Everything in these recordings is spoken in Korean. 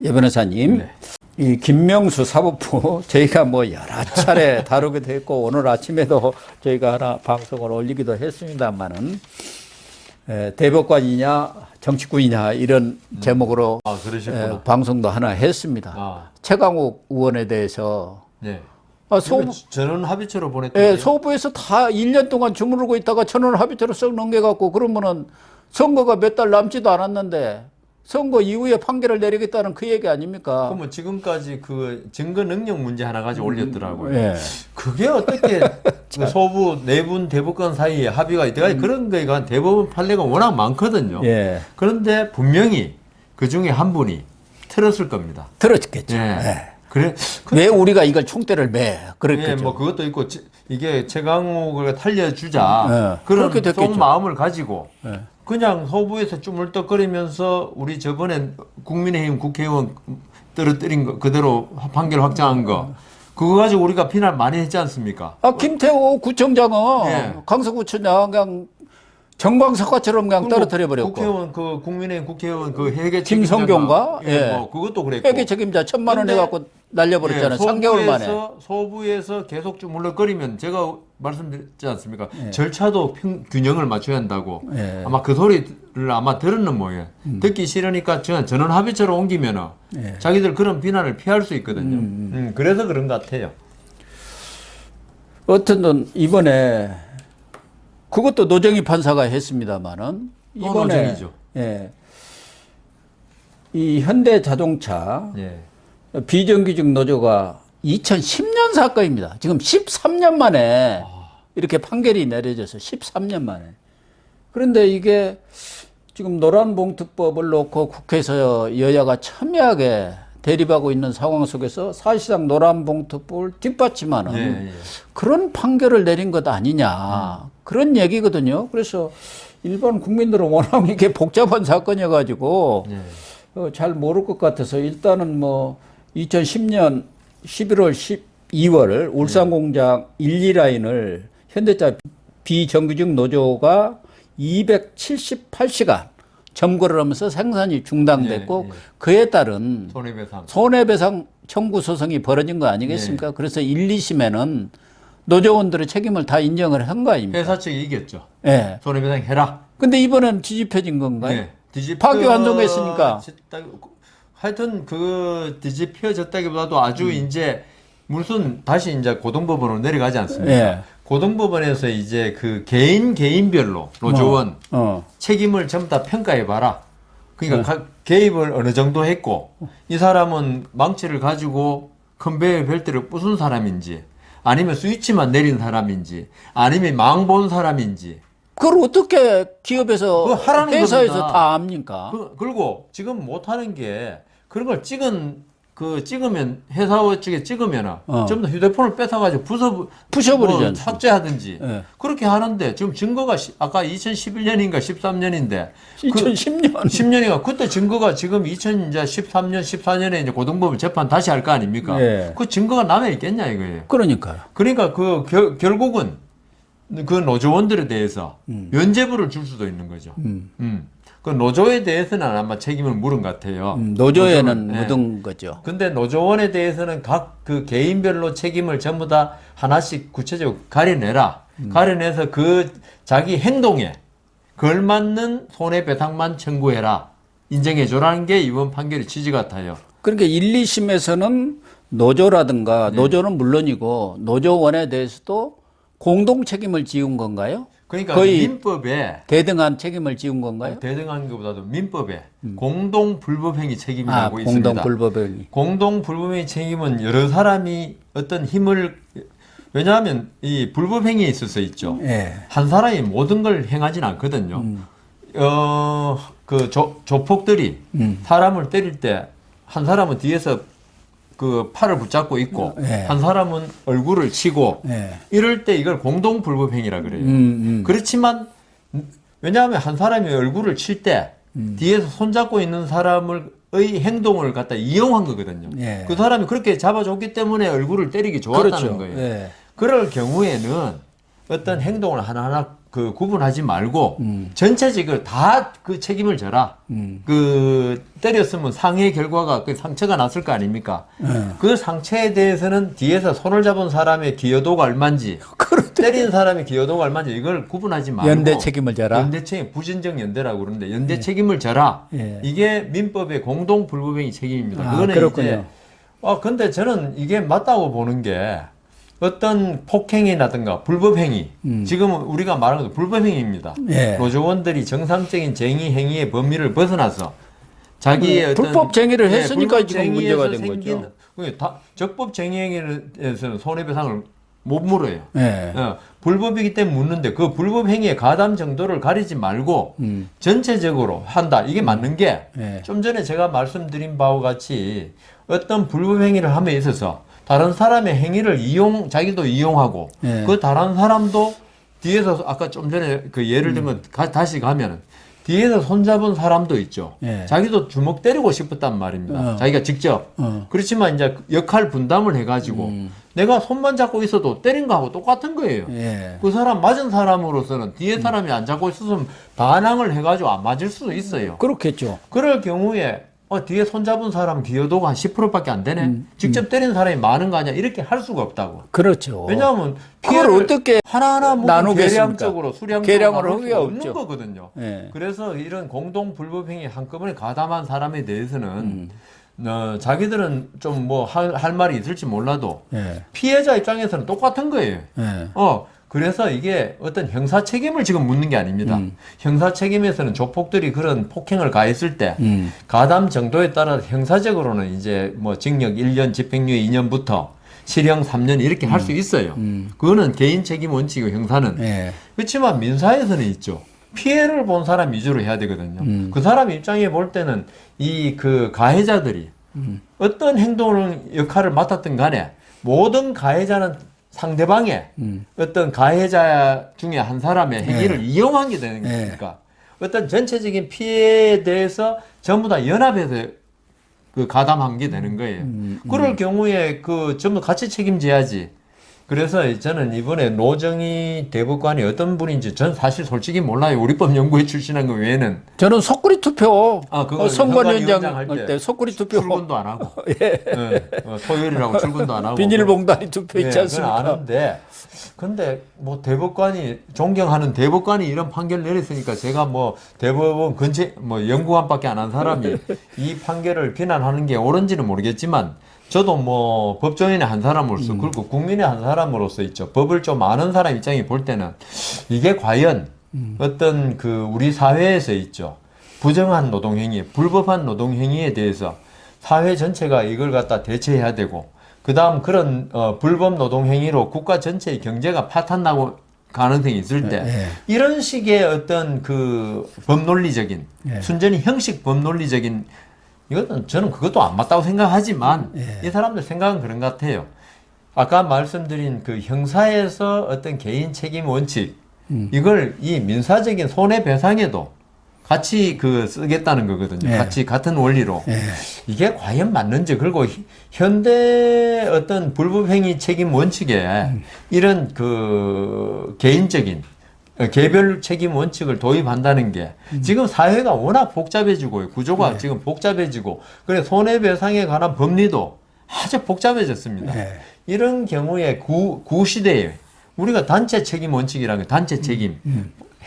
예, 변호사님. 네. 이 김명수 사법부 저희가 뭐 여러 차례 다루기도 했고 오늘 아침에도 저희가 하나 방송을 올리기도 했습니다만은 대법관이냐 정치꾼이냐 이런 제목으로 그러셨구나. 방송도 하나 했습니다. 최강욱 의원에 대해서 네. 전원 합의체로 보냈대요. 소부에서 다 1년 동안 주무르고 있다가 전원 합의체로 썩 넘겨갖고 그러면은 선거가 몇 달 남지도 않았는데 선거 이후에 판결을 내리겠다는 그 얘기 아닙니까? 그러면 지금까지 그 증거 능력 문제 하나 가지고 올렸더라고요. 예. 그게 어떻게 그 소부 네 분 대법관 사이에 합의가 있다가 그런 거가 대법원 판례가 워낙 많거든요. 예. 그런데 분명히 그 중에 한 분이 틀었을 겁니다. 들어졌겠죠. 예. 예. 그래. 왜 우리가 이걸 총대를 매? 예, 그랬겠죠. 뭐 그것도 있고 이게 최강욱을 살려주자 예. 그런 그렇게 됐겠죠. 속마음을 가지고 예. 그냥 소부에서 쭈물떡거리면서 우리 저번에 국민의힘 국회의원 떨어뜨린 거 그대로 판결 확정한 거 그거 가지고 우리가 비난 많이 했지 않습니까? 김태호 구청장은 예. 강서구청장 그냥 정광석화처럼 그냥 떨어뜨려 버렸고. 국회의원 그 국민의힘 국회의원 그 회계 김성경과 예, 뭐 그것도 그랬고 회계 책임자 1,000만 원 해갖고 날려버렸잖아요. 3개월 만에. 소부에서 계속 쭈물럭거리면 제가 말씀드렸지 않습니까? 절차도 균형을 맞춰야 한다고. 아마 그 소리를 아마 들었는 모양이에요. 듣기 싫으니까 전원 합의체로 옮기면 자기들 그런 비난을 피할 수 있거든요. 그래서 그런 것 같아요. 어쨌든 이번에 그것도 노정희 판사가 했습니다만은 이번에 노정희죠. 이 현대자동차 예. 비정규직 노조가 2010년 사건입니다. 지금 13년 만에 이렇게 판결이 내려져서 13년 만에. 그런데 이게 지금 노란봉투법을 놓고 국회에서 여야가 첨예하게 대립하고 있는 상황 속에서 사실상 노란봉투법을 뒷받침하는 그런 판결을 내린 것 아니냐. 그런 얘기거든요. 그래서 일반 국민들은 워낙 이게 복잡한 사건이어가지고 잘 모를 것 같아서 일단은 뭐 2010년 11월 12월 울산공장 1, 2라인을 현대차 비정규직 노조가 278시간 점거를 하면서 생산이 중단됐고 그에 따른 손해배상 청구 소송이 벌어진 거 아니겠습니까? 그래서 1, 2심에는 노조원들의 책임을 다 인정을 한 거 아닙니까? 회사 측이 이겼죠. 예. 손해배상 해라. 근데 이번엔 뒤집혀진 건가요? 파기환송했으니까. 하여튼 그 뒤집혀졌다기보다도 아주 이제 무슨 다시 이제 고등법원으로 내려가지 않습니까? 고등법원에서 이제 그 개인별로 노조원 책임을 전부 다 평가해봐라. 그러니까 개입을 어느 정도 했고 이 사람은 망치를 가지고 컨베이어 벨트를 부순 사람인지 아니면 스위치만 내린 사람인지 아니면 망 본 사람인지 그걸 어떻게 기업에서 회사에서 겁니다. 다 압니까? 그리고 지금 못하는 게 그런 걸 찍으면 회사 측에 찍으면 전부 다 휴대폰을 뺏어가지고 부셔버리지 삭제하든지 그렇게 하는데 지금 증거가 아까 2011년인가 13년인데 2010년 10년인가 그때 증거가 지금 2013년 14년에 이제 고등법원 재판 다시 할 거 아닙니까? 그 증거가 남아 있겠냐 이거예요. 그러니까요. 그러니까 결국은 그 노조원들에 대해서 면죄부를 줄 수도 있는 거죠. 그 노조에 대해서는 아마 책임을 물은 것 같아요. 노조에는 묻은 거죠. 근데 노조원에 대해서는 각 그 개인별로 책임을 전부 다 하나씩 구체적으로 가려내라. 가려내서 그 자기 행동에 걸맞는 손해배상만 청구해라. 인정해줘라는 게 이번 판결의 취지 같아요. 그러니까 1, 2심에서는 노조라든가 노조는 물론이고 노조원에 대해서도 공동 책임을 지은 건가요? 그러니까 거의 민법에 대등한 책임을 지은 건가요? 대등한 것보다도 민법에 공동 불법행위 책임이라고 있습니다. 공동 불법행위. 공동 불법행위 책임은 여러 사람이 어떤 힘을 왜냐하면 이 불법행위에 있어서 있죠. 한 사람이 모든 걸 행하진 않거든요. 그 조폭들이 사람을 때릴 때 한 사람은 뒤에서 그 팔을 붙잡고 있고 한 사람은 얼굴을 치고 이럴 때 이걸 공동 불법행위라 그래요. 그렇지만 왜냐하면 한 사람이 얼굴을 칠 때 뒤에서 손잡고 있는 사람의 행동을 갖다 이용한 거거든요. 그 사람이 그렇게 잡아줬기 때문에 얼굴을 때리기 좋았다는 거예요. 그럴 경우에는 어떤 행동을 하나하나 그 구분하지 말고 전체적으로 다 그 책임을 져라. 그 때렸으면 상해 결과가 그 상처가 났을 거 아닙니까? 그 상처에 대해서는 뒤에서 손을 잡은 사람의 기여도가 얼마인지 때린 사람의 기여도가 얼마인지 이걸 구분하지 말고 연대 책임을 져라. 연대 책임, 부진적 연대라고 그러는데 연대 책임을 져라. 이게 민법의 공동 불법행위 책임입니다. 그거는 그렇군요. 이제 근데 저는 이게 맞다고 보는 게 어떤 폭행이라든가 불법행위, 지금 우리가 말하는 것도 불법행위입니다. 노조원들이 정상적인 쟁의 행위의 범위를 벗어나서 자기의 어떤 불법 쟁의를 했으니까 지금 문제가 된 거죠. 적법 쟁의 행위에서는 손해배상을 못 물어요. 불법이기 때문에 묻는데 그 불법 행위의 가담 정도를 가리지 말고 전체적으로 한다. 이게 맞는 게 좀 전에 제가 말씀드린 바와 같이 어떤 불법 행위를 함에 있어서 다른 사람의 행위를 자기도 이용하고 그 다른 사람도 뒤에서 아까 좀 전에 그 예를 들면 다시 가면은 뒤에서 손잡은 사람도 있죠. 자기도 주먹 때리고 싶었단 말입니다. 자기가 직접. 그렇지만 이제 역할 분담을 해가지고 내가 손만 잡고 있어도 때린 거하고 똑같은 거예요. 그 사람 맞은 사람으로서는 뒤에 사람이 안 잡고 있었으면 반항을 해가지고 안 맞을 수도 있어요. 그렇겠죠. 그럴 경우에 뒤에 손잡은 사람 기여도가 한 10%밖에 안 되네. 직접 때리는 사람이 많은 거 아니야. 이렇게 할 수가 없다고. 그렇죠. 왜냐하면 그걸 어떻게 하나하나 나누겠습니까? 계량적으로 수량적으로 계량을 나눌 하기가 수가 없는 없죠. 거거든요. 그래서 이런 공동 불법행위 한꺼번에 가담한 사람에 대해서는 자기들은 좀 뭐 할 말이 있을지 몰라도 피해자 입장에서는 똑같은 거예요. 그래서 이게 어떤 형사 책임을 지금 묻는 게 아닙니다. 형사 책임에서는 조폭들이 그런 폭행을 가했을 때 가담 정도에 따라 형사적으로는 이제 뭐 징역 1년, 집행유예 2년부터 실형 3년 이렇게 할 수 있어요. 그거는 개인 책임 원칙이고 형사는. 그렇지만 민사에서는 있죠. 피해를 본 사람 위주로 해야 되거든요. 그 사람 입장에 볼 때는 이 그 가해자들이 어떤 행동을 역할을 맡았든 간에 모든 가해자는 상대방의 어떤 가해자 중에 한 사람의 행위를 이용한 게 되는 거니까 어떤 전체적인 피해에 대해서 전부 다 연합해서 그 가담한 게 되는 거예요. 그럴 경우에 그 전부 같이 책임져야지. 그래서 저는 이번에 노정희 대법관이 어떤 분인지 전 사실 솔직히 몰라요. 우리법 연구회 출신한 거 외에는. 저는 속구리 투표. 그거 선관위원장 할 때 속구리 투표. 출근도 안 하고. 토요일이라고 출근도 안 하고. 비닐봉다리 투표 있지 않습니까? 그건 아는데. 근데 뭐 대법관이 존경하는 대법관이 이런 판결을 내렸으니까 제가 뭐 대법원 연구관밖에 안 한 사람이 이 판결을 비난하는 게 옳은지는 모르겠지만 저도 뭐 법조인의 한 사람으로서 그리고 국민의 한 사람으로서 있죠. 법을 좀 아는 사람 입장이 볼 때는 이게 과연 어떤 그 우리 사회에서 있죠. 부정한 노동행위, 불법한 노동행위에 대해서 사회 전체가 이걸 갖다 대처해야 되고 그 다음 그런 불법 노동행위로 국가 전체의 경제가 파탄나고 가능성이 있을 때 이런 식의 어떤 그 법논리적인 순전히 형식 법논리적인 이것은 저는 그것도 안 맞다고 생각하지만 이 사람들 생각은 그런 것 같아요. 아까 말씀드린 그 형사에서 어떤 개인 책임 원칙 이걸 이 민사적인 손해배상에도 같이 그 쓰겠다는 거거든요. 같이 같은 원리로 이게 과연 맞는지 그리고 현대 어떤 불법행위 책임 원칙에 이런 그 개인적인 개별 책임 원칙을 도입한다는 게 지금 사회가 워낙 복잡해지고 구조가 지금 복잡해지고 그래 손해배상에 관한 법리도 아주 복잡해졌습니다. 이런 경우에 구시대에 우리가 단체 책임 원칙이라는 게 단체 책임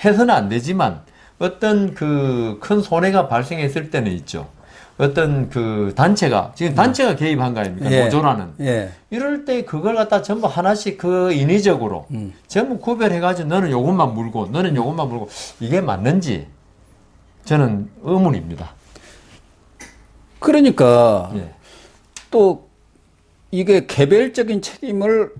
해서는 안 되지만 어떤 그 큰 손해가 발생했을 때는 있죠. 어떤 그 단체가 지금 단체가 개입한 거 아닙니까? 노조라는. 이럴 때 그걸 갖다 전부 하나씩 그 인위적으로 전부 구별해가지고 너는 요것만 물고 너는 요것만 물고 이게 맞는지 저는 의문입니다. 그러니까 또 이게 개별적인 책임을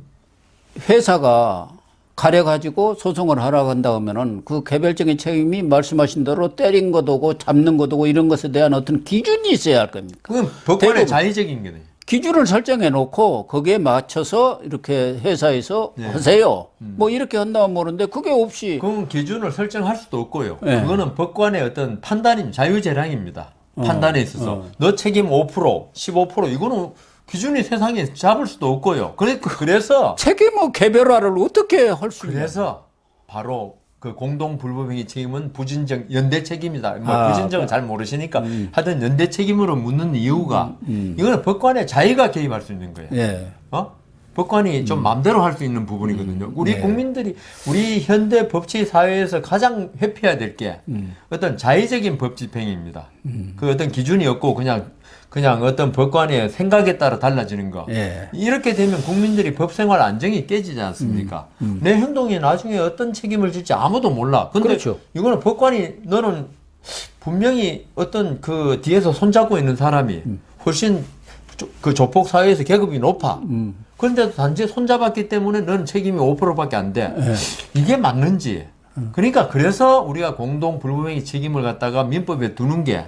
회사가 가려가지고 소송을 하라고 한다 하면은 그 개별적인 책임이 말씀하신 대로 때린 것도고 잡는 것도고 이런 것에 대한 어떤 기준이 있어야 할 겁니까? 그건 법관의 자의적인 거네요. 기준을 설정해 놓고 거기에 맞춰서 이렇게 회사에서 하세요. 뭐 이렇게 한다면 모르는데 그게 없이. 그럼 기준을 설정할 수도 없고요. 그거는 법관의 어떤 판단임, 자유재량입니다. 판단에 있어서. 너 책임 5%, 15% 이거는 기준이 세상에 잡을 수도 없고요. 그래서 책임의 개별화를 어떻게 할 수 있냐? 그래서 바로 그 공동 불법행위 책임은 부진정 연대 책임이다. 뭐 부진정은 잘 모르시니까 하여튼 연대 책임으로 묻는 이유가 이거는 법관의 자의가 개입할 수 있는 거예요. 예. 법관이 좀 마음대로 할 수 있는 부분이거든요. 우리 국민들이 우리 현대 법치 사회에서 가장 회피해야 될 게 어떤 자의적인 법 집행입니다. 그 어떤 기준이 없고 그냥 어떤 법관의 생각에 따라 달라지는 거. 예. 이렇게 되면 국민들이 법생활 안정이 깨지지 않습니까? 내 행동이 나중에 어떤 책임을 질지 아무도 몰라. 근데 그렇죠. 이거는 법관이 너는 분명히 어떤 그 뒤에서 손잡고 있는 사람이 훨씬 그 조폭 사회에서 계급이 높아. 그런데도 단지 손잡았기 때문에 너는 책임이 5%밖에 안 돼. 이게 맞는지. 그러니까 그래서 우리가 공동 불법행위 책임을 갖다가 민법에 두는 게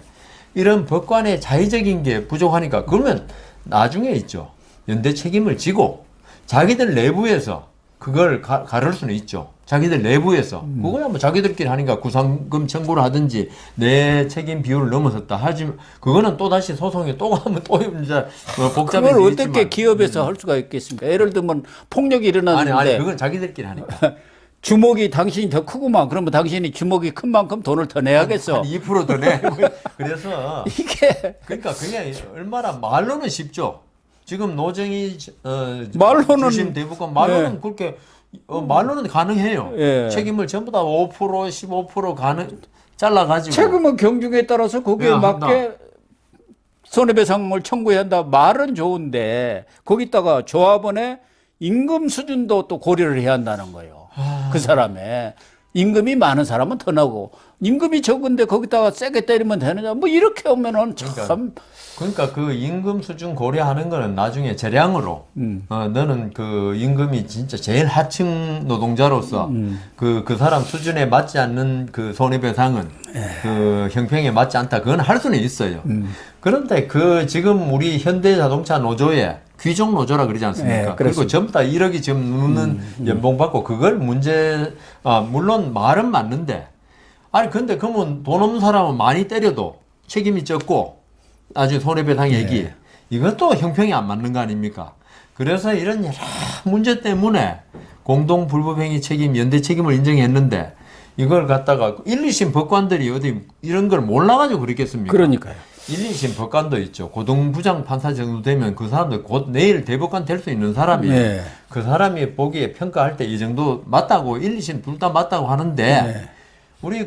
이런 법관의 자의적인 게 부족하니까 그러면 나중에 있죠. 연대 책임을 지고 자기들 내부에서 그걸 가를 수는 있죠. 자기들 내부에서. 그거야 뭐 자기들끼리 하니까 구상금 청구를 하든지 내 책임 비율을 넘어섰다. 하지만 그거는 또다시 소송에 또 가면 또 이제 복잡해지겠지만. 그걸 어떻게 기업에서 할 수가 있겠습니까? 예를 들면 폭력이 일어났는데. 아니, 그건 자기들끼리 하니까. 주먹이 당신이 더 크구만. 그러면 당신이 주먹이 큰 만큼 돈을 더 내야겠어. 한 2% 더 내. 그래서 이게 그러니까 그게 얼마나 말로는 쉽죠. 지금 노정희 말로는 주심 대법관 말로는 네. 그렇게 말로는 가능해요. 예. 책임을 전부 다 5% 15% 잘라가지고 책임은 경중에 따라서 거기에 야, 맞게 손해배상을 청구해야 한다. 말은 좋은데 거기다가 조합원의 임금 수준도 또 고려를 해야 한다는 거예요. 그 사람의 임금이 많은 사람은 더 나고 임금이 적은데 거기다가 세게 때리면 되느냐 뭐 이렇게 오면은 참 그러니까 그 임금 수준 고려하는 거는 나중에 재량으로 너는 그 임금이 진짜 제일 하층 노동자로서 그 사람 수준에 맞지 않는 그 손해배상은 그 형평에 맞지 않다. 그건 할 수는 있어요. 그런데 그 지금 우리 현대자동차 노조에 귀족 노조라 그러지 않습니까? 그리고 전부 다 1억이 지금 넘는 연봉 받고 그걸 물론 말은 맞는데 아니 근데 그러면 돈 없는 사람은 많이 때려도 책임이 적고 나중에 손해배상 얘기 이것도 형평이 안 맞는 거 아닙니까? 그래서 이런 여러 문제 때문에 공동 불법행위 책임 연대 책임을 인정했는데 이걸 갖다가 1, 2심 법관들이 어디 이런 걸 몰라가지고 그랬겠습니까? 그러니까요. 1, 2심 법관도 있죠. 고등부장 판사 정도 되면 그 사람도 곧 내일 대법관 될 수 있는 사람이 그 사람이 보기에 평가할 때 이 정도 맞다고 1, 2심 둘 다 맞다고 하는데 우리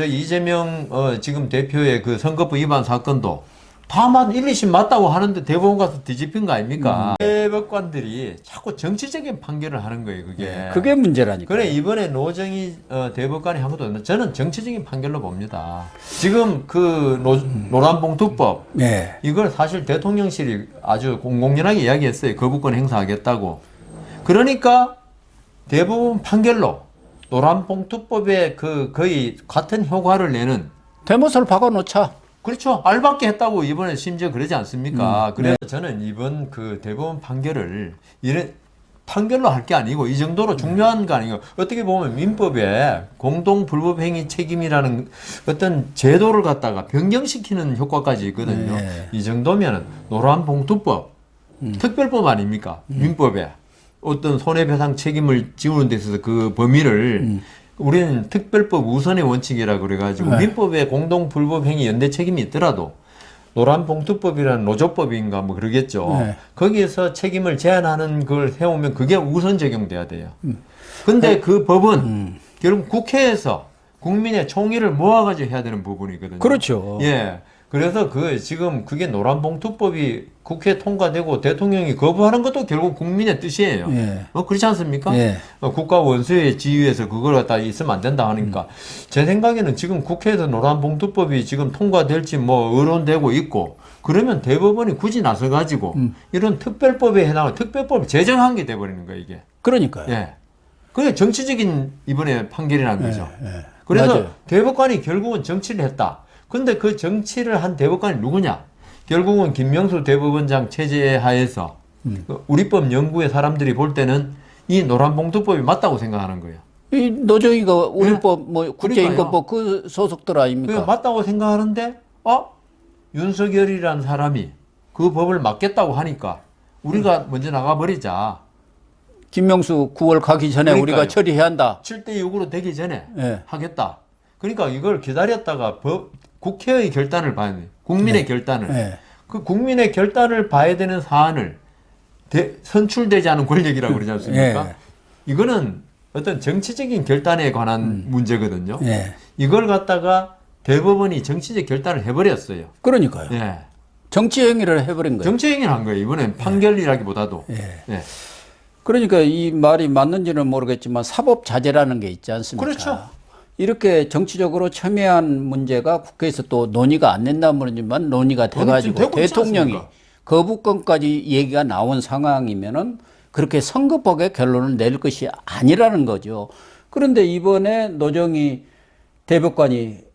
이재명 지금 대표의 그 선거법 위반 사건도 다 1, 2심 맞다고 하는데 대법원 가서 뒤집힌 거 아닙니까? 대법관들이 자꾸 정치적인 판결을 하는 거예요, 그게. 그게 문제라니까. 그래, 이번에 노정희 대법관이 한 것도 저는 정치적인 판결로 봅니다. 지금 그 노란봉투법, 이걸 사실 대통령실이 아주 공공연하게 이야기했어요. 거부권 행사하겠다고. 그러니까 대법원 판결로 노란봉투법에 거의 같은 효과를 내는 대못을 박아놓자. 그렇죠. 알받게 했다고 이번에 심지어 그러지 않습니까? 그래서 저는 이번 그 대법원 판결을 이런 판결로 할 게 아니고 이 정도로 중요한 거 아니고 어떻게 보면 민법에 공동 불법행위 책임이라는 어떤 제도를 갖다가 변경시키는 효과까지 있거든요. 이 정도면 노란봉투법 특별법 아닙니까? 민법에 어떤 손해배상 책임을 지우는 데 있어서 그 범위를 우리는 특별법 우선의 원칙이라 그래가지고 민법에 공동 불법행위 연대 책임이 있더라도 노란봉투법이라는 노조법인가 뭐 그러겠죠. 거기에서 책임을 제한하는 걸 세우면 그게 우선 적용돼야 돼요. 근데 그 법은 결국 국회에서 국민의 총의를 모아가지고 해야 되는 부분이거든요. 그렇죠. 예. 그래서 지금 그게 노란봉투법이 국회에 통과되고 대통령이 거부하는 것도 결국 국민의 뜻이에요. 그렇지 않습니까? 국가 원수의 지위에서 그걸 갖다 있으면 안 된다 하니까 제 생각에는 지금 국회에서 노란봉투법이 지금 통과될지 뭐 의론되고 있고 그러면 대법원이 굳이 나서가지고 이런 특별법에 해당하는 특별법을 제정한 게 돼버리는 거예요, 이게. 그러니까요. 그게 정치적인 이번에 판결이라는 거죠. 그래서 맞아요. 대법관이 결국은 정치를 했다. 근데 그 정치를 한 대법관이 누구냐? 결국은 김명수 대법원장 체제 하에서 우리법 연구의 사람들이 볼 때는 이 노란봉투법이 맞다고 생각하는 거예요. 이 노정희가 우리법 뭐 국제인권법 그 소속들 아닙니까? 맞다고 생각하는데 윤석열이라는 사람이 그 법을 막겠다고 하니까 우리가 먼저 나가버리자. 김명수 9월 가기 전에 그러니까요. 우리가 처리해야 한다. 7대 6으로 되기 전에 네. 하겠다. 그러니까 이걸 기다렸다가 국회의 결단을 봐야 돼요. 국민의 네. 결단을. 네. 그 국민의 결단을 봐야 되는 사안을 선출되지 않은 권력이라고 그러지 않습니까? 네. 이거는 어떤 정치적인 결단에 관한 문제거든요. 네. 이걸 갖다가 대법원이 정치적 결단을 해버렸어요. 그러니까요. 예. 정치 행위를 해버린 거예요. 정치 행위를 한 거예요. 이번엔 판결이라기보다도. 예. 예. 그러니까 이 말이 맞는지는 모르겠지만 사법자재라는 게 있지 않습니까? 그렇죠. 이렇게 정치적으로 첨예한 문제가 국회에서 또 논의가 안 된다면 모르지만 논의가 돼가지고 대통령이 거부권까지 얘기가 나온 상황이면은 그렇게 성급하게 결론을 낼 것이 아니라는 거죠. 그런데 이번에 노정희 대법관이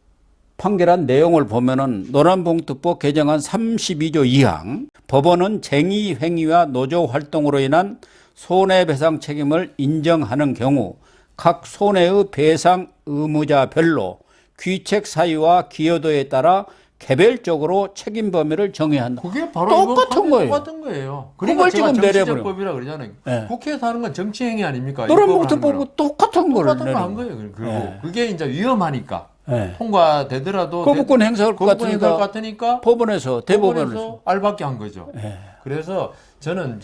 판결한 내용을 보면은 노란봉투법 개정안 32조 2항 법원은 쟁의 행위와 노조 활동으로 인한 손해배상 책임을 인정하는 경우 각 손해의 배상 의무자별로 귀책 사유와 기여도에 따라 개별적으로 책임 범위를 정해야 한다. 그게 바로 똑같은 거예요. 똑같은 거예요. 그걸 지금 내려버려. 법이라 그러잖아요. 네. 국회에서 하는 건 정치 행위 아닙니까? 노란봉투법하고 똑같은 걸 똑같은 걸 내는 한 거예요. 그리고 네. 그게 이제 위험하니까 네. 통과되더라도 거부권 행사할 것 같으니까 법원에서 대법원에서 알박기 한 거죠. 네. 그래서 저는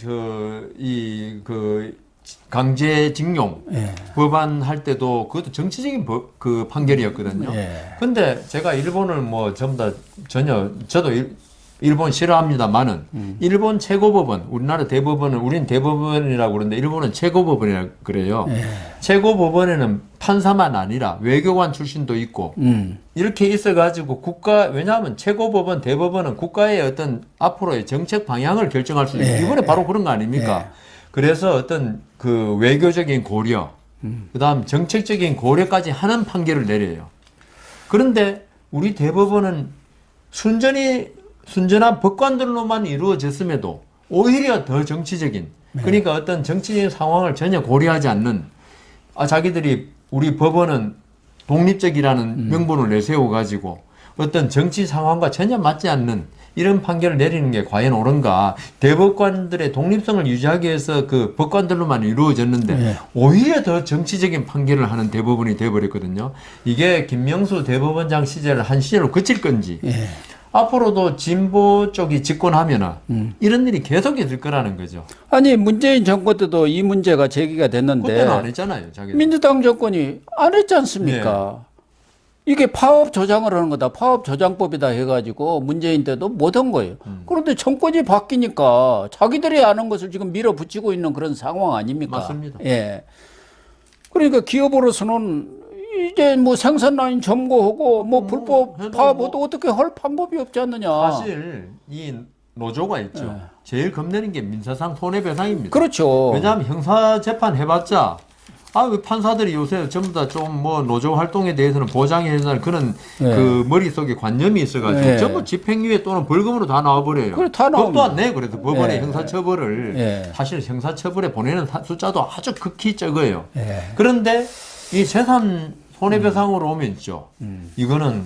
강제징용 네. 법안 할 때도 그것도 정치적인 그 판결이었거든요. 근데 제가 일본을 뭐 전부 다 저도 일본 싫어합니다만은 일본 최고법원, 우리나라 대법원은 우린 대법원이라고 그러는데 일본은 최고법원이라고 그래요. 최고법원에는 판사만 아니라 외교관 출신도 있고 이렇게 있어가지고 왜냐하면 최고법원, 대법원은 국가의 어떤 앞으로의 정책 방향을 결정할 수 있는 이번에 바로 그런 거 아닙니까? 그래서 어떤 그 외교적인 고려, 그다음 정책적인 고려까지 하는 판결을 내려요. 그런데 우리 대법원은 순전한 법관들로만 이루어졌음에도 오히려 더 정치적인, 그러니까 어떤 정치적인 상황을 전혀 고려하지 않는, 자기들이 우리 법원은 독립적이라는 명분을 내세워가지고 어떤 정치 상황과 전혀 맞지 않는 이런 판결을 내리는 게 과연 옳은가. 대법관들의 독립성을 유지하기 위해서 그 법관들로만 이루어졌는데 오히려 더 정치적인 판결을 하는 대법원이 돼버렸거든요. 이게 김명수 대법원장 시절을 한 시절로 그칠 건지 앞으로도 진보 쪽이 집권하면은 이런 일이 계속 있을 거라는 거죠. 아니 문재인 정권 때도 이 문제가 제기가 됐는데 그때는 안 했잖아요. 자기는. 민주당 정권이 안 했지 않습니까? 이게 파업 조장을 하는 거다. 파업 조장법이다 해가지고 문재인 때도 못한 거예요. 그런데 정권이 바뀌니까 자기들이 아는 것을 지금 밀어붙이고 있는 그런 상황 아닙니까? 맞습니다. 예. 그러니까 기업으로서는 이제 뭐 생산 라인 점거하고 뭐 불법 파업도 어떻게 할 방법이 없지 않느냐. 사실 이 노조가 있죠. 제일 겁내는 게 민사상 손해배상입니다. 그렇죠. 왜냐하면 형사 재판 해봤자 왜 판사들이 요새 전부 다 좀 뭐 노조 활동에 대해서는 보장해야 된다는 그런 그 머릿속에 관념이 있어가지고 전부 집행유예 또는 벌금으로 다 나와버려요. 그래, 다 법도 안 내. 그래서 법원의 형사처벌을 사실 형사처벌에 보내는 숫자도 아주 극히 적어요. 그런데 이 재산 손해배상으로 오면 있죠. 이거는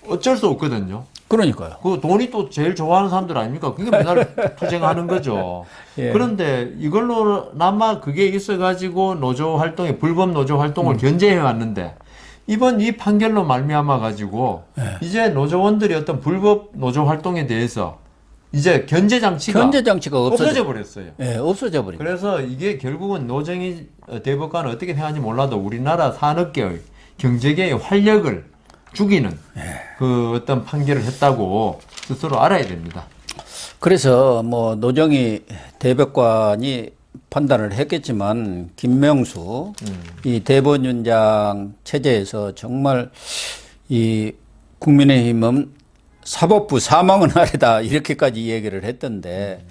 어쩔 수 없거든요. 그러니까요. 그 돈이 또 제일 좋아하는 사람들 아닙니까? 그게 맨날 투쟁하는 거죠. 그런데 이걸로나마 그게 있어가지고 노조 활동에 불법 노조 활동을 견제해 왔는데 이번 이 판결로 말미암아 가지고 이제 노조원들이 어떤 불법 노조 활동에 대해서 이제 견제 장치가 없어져 버렸어요. 없어져 버린. 그래서 이게 결국은 노정희 대법관은 어떻게 생각하는지 몰라도 우리나라 산업계의 경제계의 활력을 죽이는 그 어떤 판결을 했다고 스스로 알아야 됩니다. 그래서 뭐 노정희 대법관이 판단을 했겠지만 김명수 이 대법원장 체제에서 정말 이 국민의힘은 사법부 사망은 아래다 이렇게까지 얘기를 했던데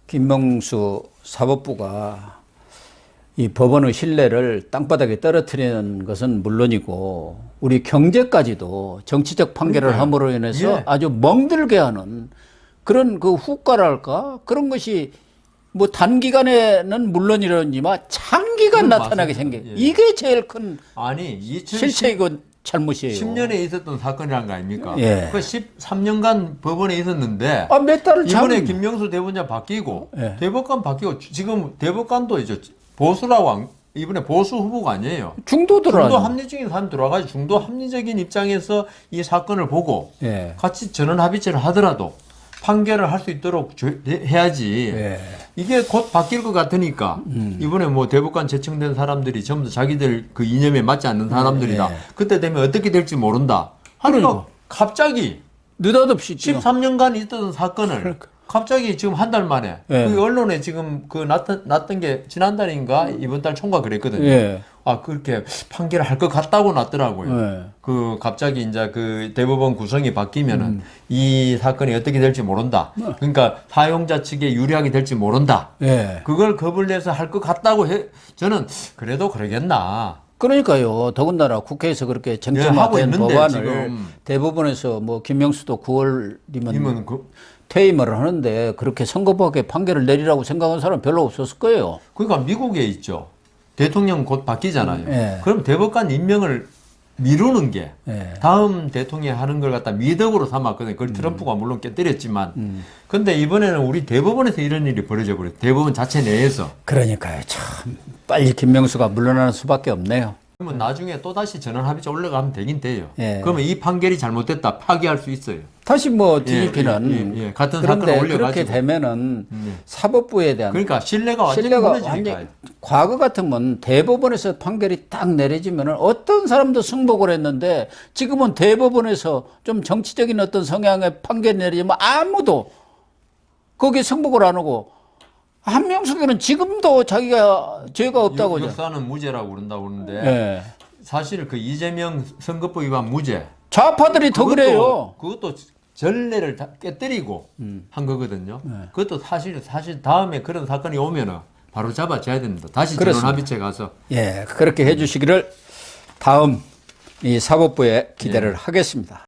김명수 사법부가 이 법원의 신뢰를 땅바닥에 떨어뜨리는 것은 물론이고 우리 경제까지도 정치적 판결을 함으로 인해서 아주 멍들게 하는 그런 그 후과랄까 그런 것이 뭐 단기간에는 물론이라지만 장기간 나타나게 생겨. 이게 제일 큰 실체이고 잘못이에요. 10년에 있었던 사건이란 거 아닙니까? 예. 그 13년간 법원에 있었는데 몇 달을 이번에 김명수 대법관 바뀌고 예. 대법관 바뀌고 지금 대법관도 이제 보수라고 이번에 보수 후보가 아니에요. 중도 합리적인 사람 들어와가지고 중도 합리적인 입장에서 이 사건을 보고 예. 같이 전원 합의체를 하더라도 판결을 할 수 있도록 해야지. 예. 이게 곧 바뀔 것 같으니까 이번에 뭐 대법관 제청된 사람들이 전부 다 자기들 그 이념에 맞지 않는 사람들이다. 예. 그때 되면 어떻게 될지 모른다. 하니까 갑자기 느닷없이 13년간 있던 사건을 갑자기 지금 한 달 만에 예. 그 언론에 지금 그 났던 게 지난달인가 이번 달 총과 그랬거든요. 예. 그렇게 판결을 할 것 같다고 났더라고요. 예. 그 갑자기 이제 그 대법원 구성이 바뀌면은 이 사건이 어떻게 될지 모른다. 그러니까 사용자 측에 유리하게 될지 모른다. 예. 그걸 겁을 내서 할 것 같다고 저는 그래도 그러겠나. 그러니까요. 더군다나 국회에서 그렇게 하고 쟁점화된 있는데 법안을 지금. 대법원에서 뭐 김명수도 9월이면 퇴임을 하는데 그렇게 선거법에 판결을 내리라고 생각하는 사람 별로 없었을 거예요. 그러니까 미국에 있죠. 대통령 곧 바뀌잖아요. 예. 그럼 대법관 임명을 미루는 게 예. 다음 대통령이 하는 걸 갖다 미덕으로 삼았거든요. 그걸 트럼프가 물론 깨뜨렸지만. 근데 이번에는 우리 대법원에서 이런 일이 벌어져 버렸어요. 대법원 자체 내에서. 그러니까요. 참 빨리 김명수가 물러나는 수밖에 없네요. 그러면 나중에 또다시 전원합의체 올라가면 되긴 돼요. 예. 그러면 이 판결이 잘못됐다 파기할 수 있어요. 다시 뭐 뒤집히는 예. 같은 그런데 사건을 올려가지고. 그렇게 되면은 사법부에 대한 그러니까 신뢰가 무너지니까요. 완전히 과거 같으면 대법원에서 판결이 딱 내려지면은 어떤 사람도 승복을 했는데 지금은 대법원에서 좀 정치적인 어떤 성향의 판결이 내리면 아무도 거기에 승복을 안 하고 한명숙이는 지금도 자기가 죄가 없다고 역사는 무죄라고 그러는데 예. 사실 그 이재명 선거법 위반 무죄 좌파들이 더 그래요. 그것도 전례를 다 깨뜨리고 한 거거든요. 그것도 사실 다음에 그런 사건이 오면은 바로 잡아줘야 됩니다. 다시 전원합의체 가서. 예, 그렇게 해주시기를 다음 이 사법부에 기대를 하겠습니다.